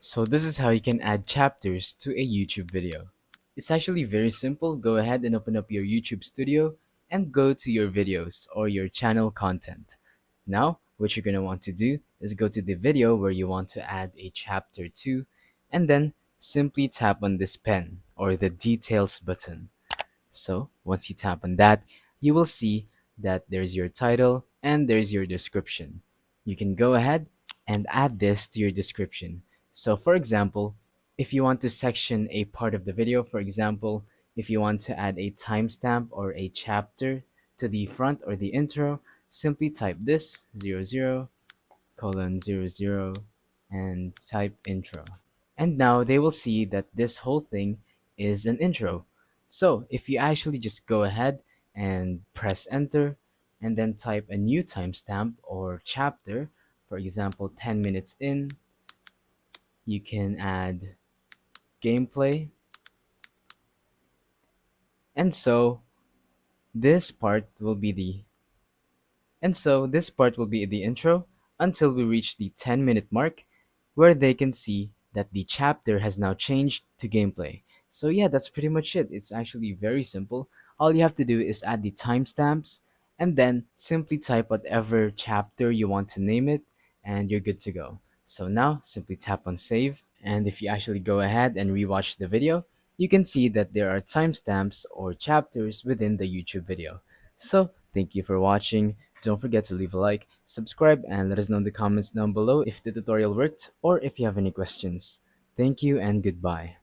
So this is how you can add chapters to a YouTube video. It's actually very simple. Go ahead and open up your YouTube studio and go to your videos or your channel content. Now, what you're going to want to do is go to the video where you want to add a chapter to, and then simply tap on this pen or the details button. So once you tap on that, you will see that there's your title and there's your description. You can go ahead and add this to your description. So for example, if you want to section a part of the video, for example, if you want to add a timestamp or a chapter to the front or the intro, simply type this 00:00 and type intro. And now they will see that this whole thing is an intro. So if you actually just go ahead and press enter and then type a new timestamp or chapter, for example, 10 minutes in, you can add gameplay. And so this part will be the this part will be the intro until we reach the 10-minute mark where they can see that the chapter has now changed to gameplay. So yeah, that's pretty much it. It's actually very simple. All you have to do is add the timestamps and then simply type whatever chapter you want to name it and you're good to go. So now simply tap on save, and if you actually go ahead and rewatch the video, you can see that there are timestamps or chapters within the YouTube video. So thank you for watching. Don't forget to leave a like, subscribe, and let us know in the comments down below if the tutorial worked or if you have any questions. Thank you and goodbye.